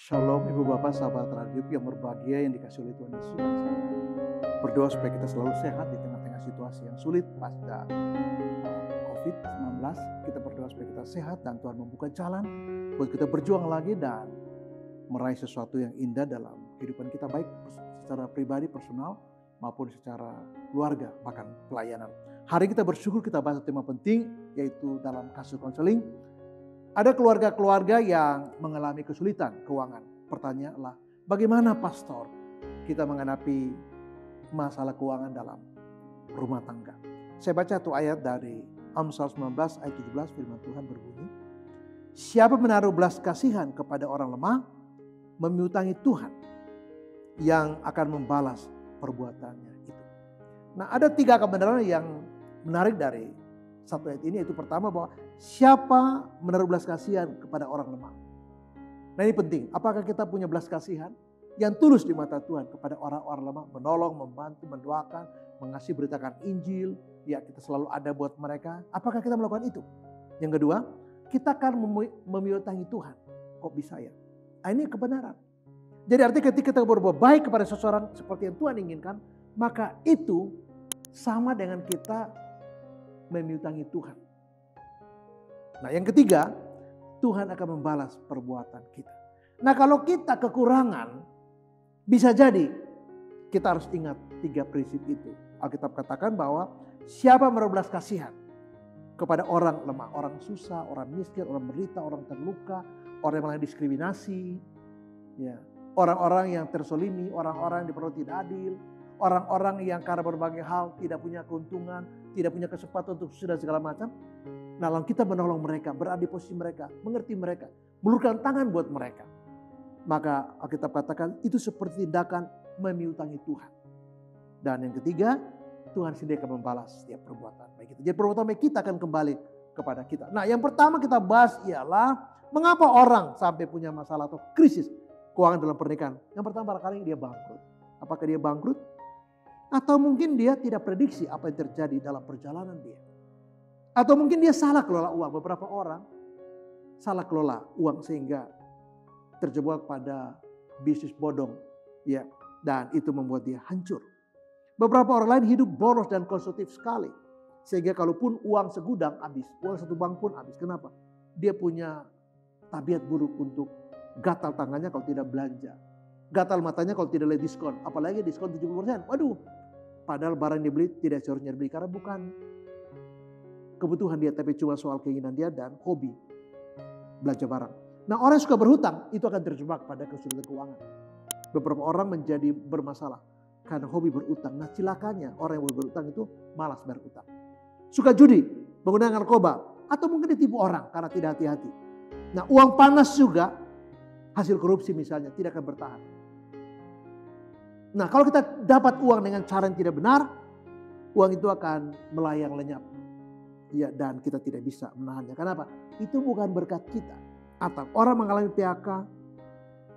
Shalom Ibu Bapak sahabat radio yang berbahagia yang dikasih oleh Tuhan Yesus. Saya berdoa supaya kita selalu sehat di tengah-tengah situasi yang sulit pasca COVID-19. Kita berdoa supaya kita sehat dan Tuhan membuka jalan buat kita berjuang lagi dan meraih sesuatu yang indah dalam kehidupan kita, baik secara pribadi, personal maupun secara keluarga, bahkan pelayanan. Hari kita bersyukur kita bahas tema penting, yaitu dalam kasus konseling. Ada keluarga-keluarga yang mengalami kesulitan keuangan. Pertanyaannya adalah, bagaimana pastor kita menghadapi masalah keuangan dalam rumah tangga? Saya baca tuh ayat dari Amsal 19 ayat 17, firman Tuhan berbunyi, siapa menaruh belas kasihan kepada orang lemah, memiutangi Tuhan yang akan membalas perbuatannya itu. Nah, ada 3 kebenaran yang menarik dari satu ayat ini, yaitu pertama bahwa siapa menaruh belas kasihan kepada orang lemah. Nah, ini penting. Apakah kita punya belas kasihan yang tulus di mata Tuhan kepada orang-orang lemah, menolong, membantu, mendoakan, mengasih beritakan Injil, ya kita selalu ada buat mereka. Apakah kita melakukan itu? Yang kedua, kita akan memiutangi Tuhan. Kok bisa ya? Nah, ini kebenaran. Jadi artinya ketika kita berbuat baik kepada seseorang seperti yang Tuhan inginkan, maka itu sama dengan kita memiutangi Tuhan. Nah, yang ketiga, Tuhan akan membalas perbuatan kita. Nah, kalau kita kekurangan, bisa jadi kita harus ingat 3 prinsip itu. Alkitab katakan bahwa siapa menaruh belas kasihan kepada orang lemah, orang susah, orang miskin, orang menderita, orang terluka, orang yang mengalami diskriminasi, ya, orang-orang yang tersolimi, orang-orang yang diperlakukan tidak adil, orang-orang yang karena berbagai hal tidak punya keuntungan, tidak punya kesempatan untuk sudah segala macam. Nah, lalu kita menolong mereka, berada di posisi mereka, mengerti mereka, meluruskan tangan buat mereka. Maka Alkitab katakan itu seperti tindakan memiutangi Tuhan. Dan yang ketiga, Tuhan sendiri akan membalas setiap perbuatan baik itu. Jadi perbuatan baik kita akan kembali kepada kita. Nah, yang pertama kita bahas ialah mengapa orang sampai punya masalah atau krisis keuangan dalam pernikahan. Yang pertama barangkali dia bangkrut. Apakah dia bangkrut? Atau mungkin dia tidak prediksi apa yang terjadi dalam perjalanan dia. Atau mungkin dia salah kelola uang. Beberapa orang salah kelola uang sehingga terjebak pada bisnis bodong. Ya, dan itu membuat dia hancur. Beberapa orang lain hidup boros dan konsumtif sekali. Sehingga kalaupun uang segudang habis, uang satu bank pun habis. Kenapa? Dia punya tabiat buruk untuk gatal tangannya kalau tidak belanja. Gatal matanya kalau tidak lihat diskon. Apalagi diskon 70%. Waduh, padahal barang yang dibeli tidak seharusnya dibeli. Karena bukan kebutuhan dia, tapi cuma soal keinginan dia dan hobi belanja barang. Nah, orang yang suka berhutang itu akan terjebak pada kesulitan keuangan. Beberapa orang menjadi bermasalah karena hobi berutang. Nah, cilakanya orang yang berutang itu malas bayar utang. Suka judi, menggunakan narkoba, atau mungkin ditipu orang karena tidak hati-hati. Nah, uang panas juga hasil korupsi misalnya tidak akan bertahan. Nah, kalau kita dapat uang dengan cara yang tidak benar, uang itu akan melayang lenyap. Ya, dan kita tidak bisa menahannya. Kenapa? Itu bukan berkat kita. Atau orang mengalami PHK,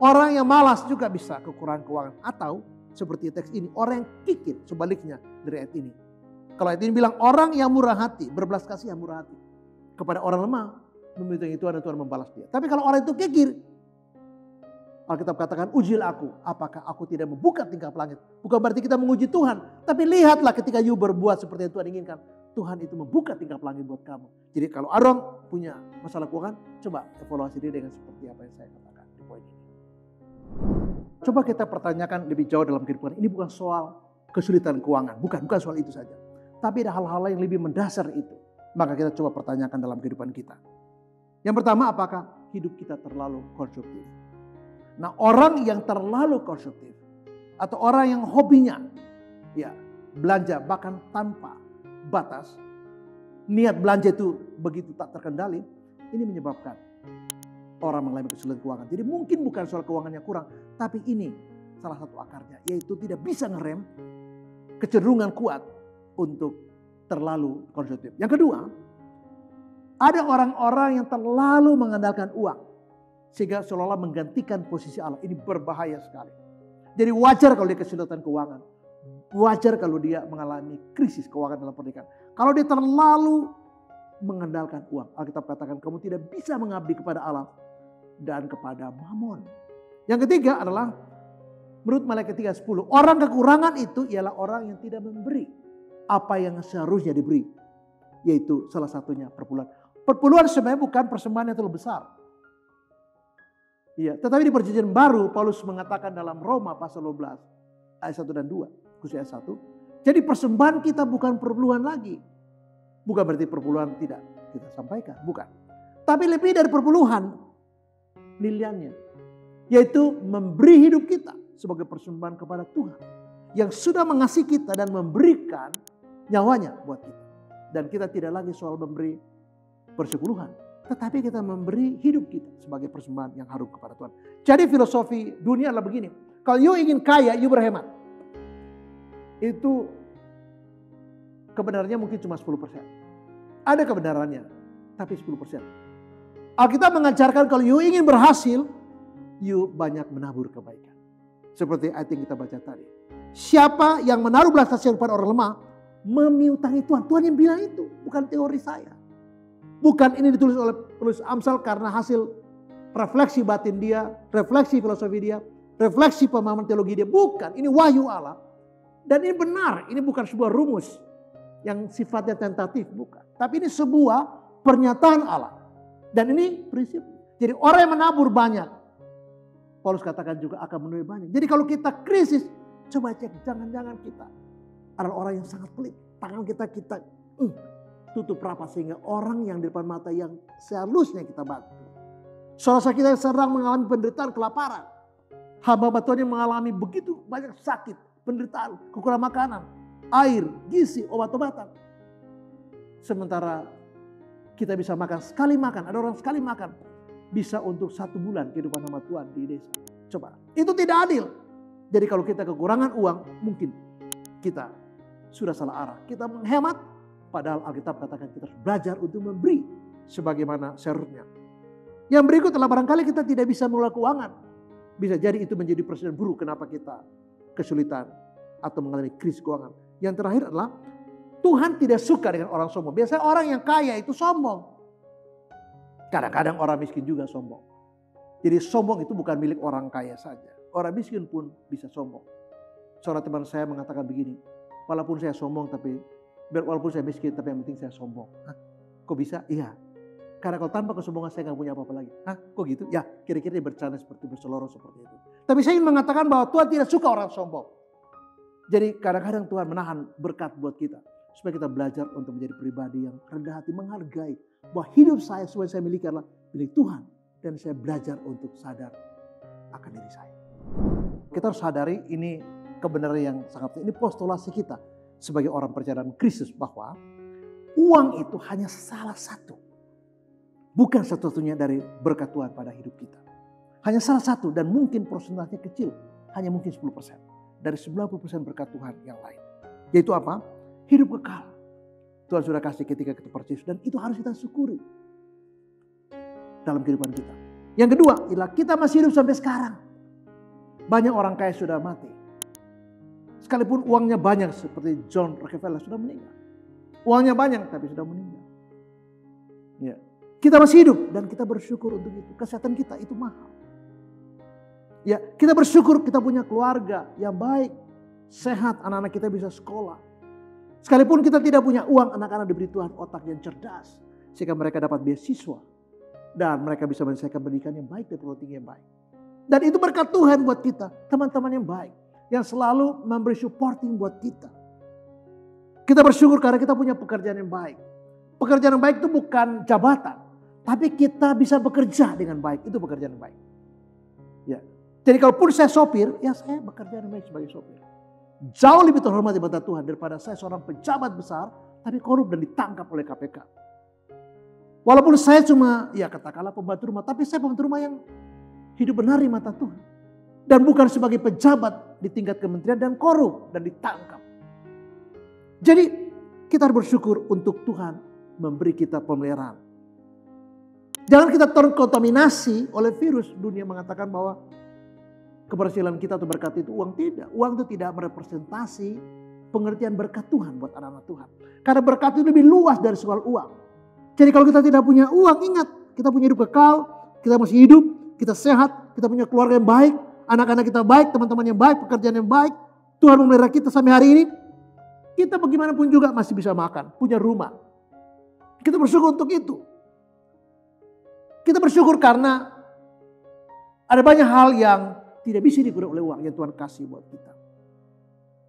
orang yang malas juga bisa kekurangan keuangan. Atau seperti teks ini, orang yang kikir, sebaliknya dari ayat ini. Kalau ayat ini bilang orang yang murah hati, berbelas kasih yang murah hati kepada orang lemah, meminta Tuhan dan Tuhan membalas dia. Tapi kalau orang itu kikir, Alkitab katakan, ujilah aku, apakah aku tidak membuka tingkap langit. Bukan berarti kita menguji Tuhan, tapi lihatlah ketika you berbuat seperti yang Tuhan inginkan. Tuhan itu membuka tingkap langit buat kamu. Jadi kalau orang punya masalah keuangan, coba evaluasi dia dengan seperti apa yang saya katakan di poin ini. Coba kita pertanyakan lebih jauh dalam kehidupan. Ini bukan soal kesulitan keuangan, bukan soal itu saja. Tapi ada hal-hal yang lebih mendasar itu. Maka kita coba pertanyakan dalam kehidupan kita. Yang pertama, apakah hidup kita terlalu konsumtif? Nah, orang yang terlalu konsumtif atau orang yang hobinya ya belanja bahkan tanpa batas, niat belanja itu begitu tak terkendali, ini menyebabkan orang mengalami kesulitan keuangan. Jadi mungkin bukan soal keuangannya kurang, tapi ini salah satu akarnya, yaitu tidak bisa ngerem kecenderungan kuat untuk terlalu konsumtif. Yang kedua, ada orang-orang yang terlalu mengandalkan uang sehingga seolah-olah menggantikan posisi Allah. Ini berbahaya sekali. Jadi wajar kalau dia kesulitan keuangan. Wajar kalau dia mengalami krisis keuangan dalam pernikahan. Kalau dia terlalu mengandalkan uang. Alkitab katakan kamu tidak bisa mengabdi kepada Allah dan kepada Mammon. Yang ketiga adalah menurut Malaikat 3:10, orang kekurangan itu ialah orang yang tidak memberi apa yang seharusnya diberi. Yaitu salah satunya perpuluhan. Perpuluhan sebenarnya bukan persembahan yang terlalu besar. Iya, tetapi di Perjanjian Baru Paulus mengatakan dalam Roma pasal 12 ayat 1 dan 2, khusus ayat 1. Jadi persembahan kita bukan perpuluhan lagi. Bukan berarti perpuluhan tidak kita sampaikan, bukan. Tapi lebih dari perpuluhan nilainya, yaitu memberi hidup kita sebagai persembahan kepada Tuhan yang sudah mengasihi kita dan memberikan nyawanya buat kita. Dan kita tidak lagi soal memberi persepuluhan, tetapi kita memberi hidup kita sebagai persembahan yang harum kepada Tuhan. Jadi filosofi dunia adalah begini. Kalau you ingin kaya, you berhemat. Itu kebenarannya mungkin cuma 10%. Ada kebenarannya, tapi 10%. Alkitab mengajarkan kalau you ingin berhasil, you banyak menabur kebaikan. Seperti ayat yang kita baca tadi. Siapa yang menaruh belas kasihan kepada orang lemah, memiutangi Tuhan. Tuhan yang bilang itu, bukan teori saya. Bukan ini ditulis oleh penulis Amsal karena hasil refleksi batin dia, refleksi filosofi dia, refleksi pemahaman teologi dia. Bukan, ini wahyu Allah. Dan ini benar, ini bukan sebuah rumus yang sifatnya tentatif, bukan. Tapi ini sebuah pernyataan Allah. Dan ini prinsip. Jadi orang yang menabur banyak, Paulus katakan juga akan menuai banyak. Jadi kalau kita krisis, coba cek, jangan-jangan kita adalah orang yang sangat pelit. Tangan kita tutup rapat sehingga orang yang di depan mata yang seharusnya kita bantu. Saudara kita yang sedang mengalami penderitaan kelaparan. Hamba Tuhan yang mengalami begitu banyak sakit, penderitaan, kekurangan makanan, air, gizi, obat-obatan. Sementara kita bisa makan sekali makan, ada orang sekali makan bisa untuk 1 bulan kehidupan hamba Tuhan di desa. Coba, itu tidak adil. Jadi kalau kita kekurangan uang, mungkin kita sudah salah arah. Kita menghemat, padahal Alkitab katakan kita harus belajar untuk memberi sebagaimana seharusnya. Yang berikut adalah barangkali kita tidak bisa mengelola keuangan. Bisa jadi itu menjadi presiden buruk kenapa kita kesulitan atau mengalami krisis keuangan. Yang terakhir adalah Tuhan tidak suka dengan orang sombong. Biasanya orang yang kaya itu sombong. Kadang-kadang orang miskin juga sombong. Jadi sombong itu bukan milik orang kaya saja. Orang miskin pun bisa sombong. Seorang teman saya mengatakan begini, walaupun saya sombong walaupun saya miskin tapi yang penting saya sombong. Hah? Kok bisa? Iya. Karena kalau tanpa kesombongan saya gak punya apa-apa lagi. Hah? Kok gitu? Ya kira-kira dia bercanda seperti berseloroh seperti itu. Tapi saya ingin mengatakan bahwa Tuhan tidak suka orang sombong. Jadi kadang-kadang Tuhan menahan berkat buat kita. Supaya kita belajar untuk menjadi pribadi yang rendah hati, menghargai bahwa hidup saya semua yang saya miliki adalah milik Tuhan. Dan saya belajar untuk sadar akan diri saya. Kita harus sadari ini kebenaran yang sangat penting. Ini postulasi kita sebagai orang percaya dalam Kristus bahwa uang itu hanya salah satu. Bukan satu-satunya dari berkat Tuhan pada hidup kita. Hanya salah satu dan mungkin persentasenya kecil. Hanya mungkin 10%. Dari 90% berkat Tuhan yang lain. Yaitu apa? Hidup kekal. Tuhan sudah kasih ketika kita percaya dan itu harus kita syukuri dalam kehidupan kita. Yang kedua, ialah kita masih hidup sampai sekarang. Banyak orang kaya sudah mati. Sekalipun uangnya banyak seperti John Rockefeller sudah meninggal. Uangnya banyak tapi sudah meninggal. Ya. Kita masih hidup dan kita bersyukur untuk itu. Kesehatan kita itu mahal. Ya, kita bersyukur kita punya keluarga yang baik, sehat, anak-anak kita bisa sekolah. Sekalipun kita tidak punya uang, anak-anak diberi Tuhan otak yang cerdas. Sehingga mereka dapat beasiswa. Dan mereka bisa menyelesaikan pendidikan yang baik dan perguruan tinggi yang baik. Dan itu berkat Tuhan buat kita. Teman-teman yang baik. Yang selalu memberi supporting buat kita. Kita bersyukur karena kita punya pekerjaan yang baik. Pekerjaan yang baik itu bukan jabatan. Tapi kita bisa bekerja dengan baik. Itu pekerjaan yang baik. Ya. Jadi kalaupun saya sopir, ya saya bekerja dengan baik sebagai sopir. Jauh lebih terhormat di mata Tuhan daripada saya seorang pejabat besar tapi korup dan ditangkap oleh KPK. Walaupun saya cuma ya katakanlah pembantu rumah, tapi saya pembantu rumah yang hidup benar di mata Tuhan. Dan bukan sebagai pejabat di tingkat kementerian dan korup dan ditangkap. Jadi kita harus bersyukur untuk Tuhan memberi kita pemeliharaan. Jangan kita terkontaminasi oleh virus. Dunia mengatakan bahwa keberhasilan kita atau berkat itu uang tidak. Uang itu tidak merepresentasi pengertian berkat Tuhan buat anak-anak Tuhan. Karena berkat itu lebih luas dari soal uang. Jadi kalau kita tidak punya uang, ingat kita punya hidup kekal, kita masih hidup, kita sehat, kita punya keluarga yang baik, anak-anak kita baik, teman-teman yang baik, pekerjaan yang baik, Tuhan memelihara kita sampai hari ini, kita bagaimanapun juga masih bisa makan, punya rumah. Kita bersyukur untuk itu. Kita bersyukur karena ada banyak hal yang tidak bisa diukur oleh uang yang Tuhan kasih buat kita.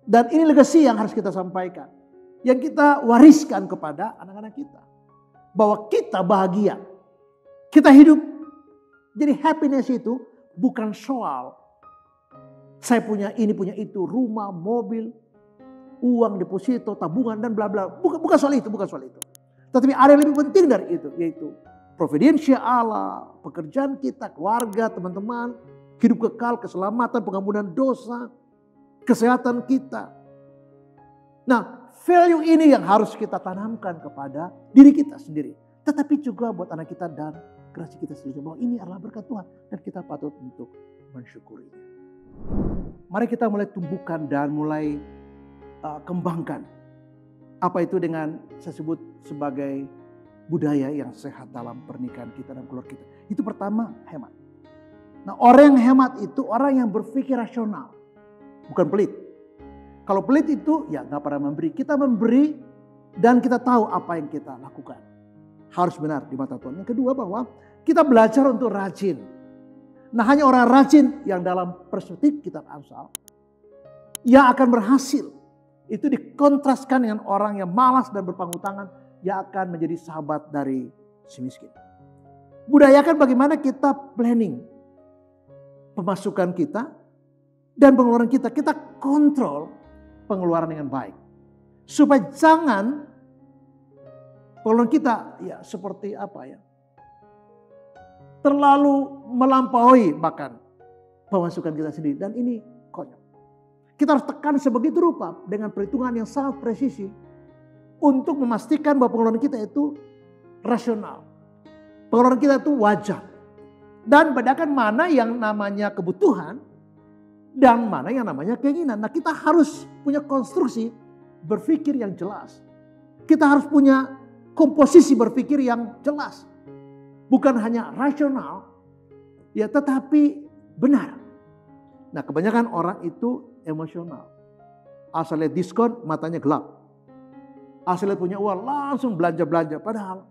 Dan ini legasi yang harus kita sampaikan. Yang kita wariskan kepada anak-anak kita. Bahwa kita bahagia. Kita hidup. Jadi happiness itu bukan soal saya punya ini, punya itu, rumah, mobil, uang, deposito, tabungan, dan bla bla. Bukan soal itu, bukan soal itu. Tetapi ada yang lebih penting dari itu, yaitu providensia Allah, pekerjaan kita, keluarga, teman-teman, hidup kekal, keselamatan, pengampunan dosa, kesehatan kita. Nah, value ini yang harus kita tanamkan kepada diri kita sendiri. Tetapi juga buat anak kita dan generasi kita sendiri. Bahwa ini adalah berkat Tuhan dan kita patut untuk mensyukurinya. Mari kita mulai tumbuhkan dan mulai kembangkan. Apa itu dengan saya sebut sebagai budaya yang sehat dalam pernikahan kita dan keluarga kita. Itu pertama, hemat. Nah, orang yang hemat itu orang yang berpikir rasional. Bukan pelit. Kalau pelit itu ya gak pernah memberi. Kita memberi dan kita tahu apa yang kita lakukan. Harus benar di mata Tuhan. Yang kedua bahwa kita belajar untuk rajin. Nah, hanya orang rajin yang dalam perspektif kitab Amsal yang akan berhasil. Itu dikontraskan dengan orang yang malas dan berpangku tangan yang akan menjadi sahabat dari si miskin. Budayakan bagaimana kita planning pemasukan kita dan pengeluaran kita. Kita kontrol pengeluaran dengan baik. Supaya jangan pengeluaran kita ya seperti apa ya, terlalu melampaui bahkan pemasukan kita sendiri. Dan ini konyol. Kita harus tekan sebegitu rupa dengan perhitungan yang sangat presisi untuk memastikan bahwa pengeluaran kita itu rasional. Pengeluaran kita itu wajar. Dan bedakan mana yang namanya kebutuhan dan mana yang namanya keinginan. Nah, kita harus punya konstruksi berpikir yang jelas. Kita harus punya komposisi berpikir yang jelas. Bukan hanya rasional, ya tetapi benar. Nah, kebanyakan orang itu emosional. Asal lihat diskon, matanya gelap. Asal lihat punya uang, langsung belanja-belanja. Padahal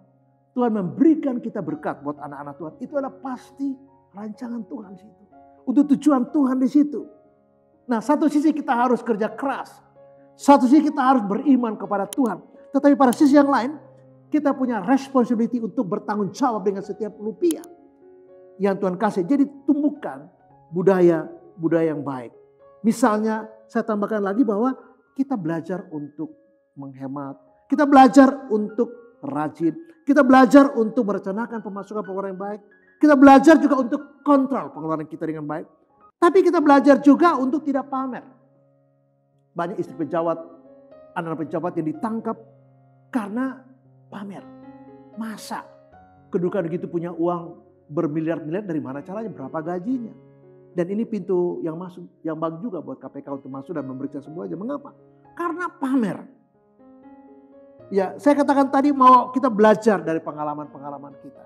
Tuhan memberikan kita berkat buat anak-anak Tuhan. Itu adalah pasti rancangan Tuhan di situ. Untuk tujuan Tuhan di situ. Nah, satu sisi kita harus kerja keras. Satu sisi kita harus beriman kepada Tuhan. Tetapi pada sisi yang lain, kita punya responsibility untuk bertanggung jawab dengan setiap rupiah yang Tuhan kasih. Jadi tumbuhkan budaya yang baik. Misalnya saya tambahkan lagi bahwa kita belajar untuk menghemat. Kita belajar untuk rajin. Kita belajar untuk merencanakan pemasukan pengeluaran yang baik. Kita belajar juga untuk kontrol pengeluaran kita dengan baik. Tapi kita belajar juga untuk tidak pamer. Banyak istri pejabat, anak-anak pejabat yang ditangkap karena pamer. Masa kedudukan begitu punya uang bermiliar-miliar, dari mana caranya, berapa gajinya. Dan ini pintu yang masuk, yang bagus juga buat KPK untuk masuk dan memeriksa semuanya. Mengapa? Karena pamer. Ya, saya katakan tadi mau kita belajar dari pengalaman-pengalaman kita.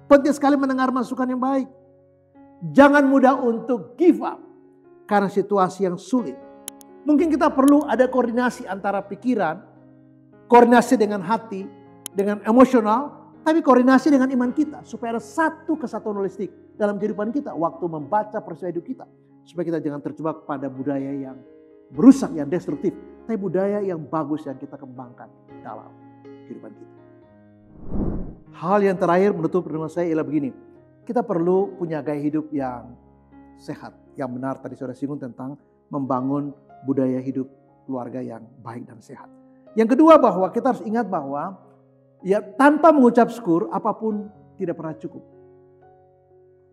Penting sekali mendengar masukan yang baik. Jangan mudah untuk give up karena situasi yang sulit. Mungkin kita perlu ada koordinasi antara pikiran, koordinasi dengan hati, dengan emosional, tapi koordinasi dengan iman kita. Supaya ada satu kesatuan holistik dalam kehidupan kita. Waktu membaca peristiwa hidup kita. Supaya kita jangan terjebak pada budaya yang merusak, yang destruktif. Tapi budaya yang bagus yang kita kembangkan dalam kehidupan kita. Hal yang terakhir menutup renungan saya ialah begini. Kita perlu punya gaya hidup yang sehat. Yang benar tadi saudara singgung tentang membangun budaya hidup keluarga yang baik dan sehat. Yang kedua bahwa kita harus ingat bahwa ya tanpa mengucap syukur apapun tidak pernah cukup.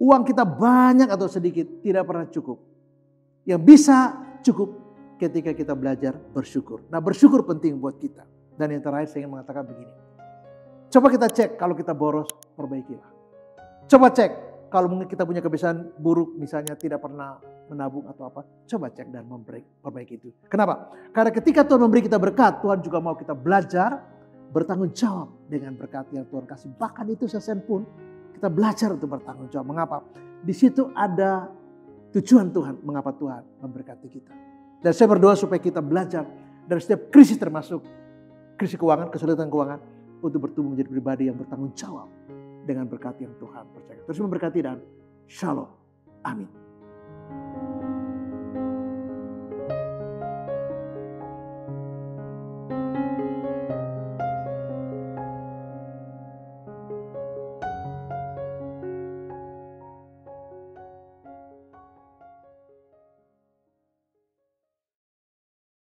Uang kita banyak atau sedikit tidak pernah cukup. Yang bisa cukup ketika kita belajar bersyukur. Nah, bersyukur penting buat kita. Dan yang terakhir saya ingin mengatakan begini. Coba kita cek kalau kita boros, perbaikilah. Coba cek kalau mungkin kita punya kebiasaan buruk, misalnya tidak pernah menabung atau apa. Coba cek dan perbaiki itu. Kenapa? Karena ketika Tuhan memberi kita berkat, Tuhan juga mau kita belajar bertanggung jawab dengan berkat yang Tuhan kasih. Bahkan itu sesen pun kita belajar untuk bertanggung jawab. Mengapa? Di situ ada tujuan Tuhan, mengapa Tuhan memberkati kita. Dan saya berdoa supaya kita belajar dari setiap krisis, termasuk krisis keuangan, kesulitan keuangan, untuk bertumbuh menjadi pribadi yang bertanggung jawab dengan berkat yang Tuhan percayakan. Terus memberkati dan shalom. Amin.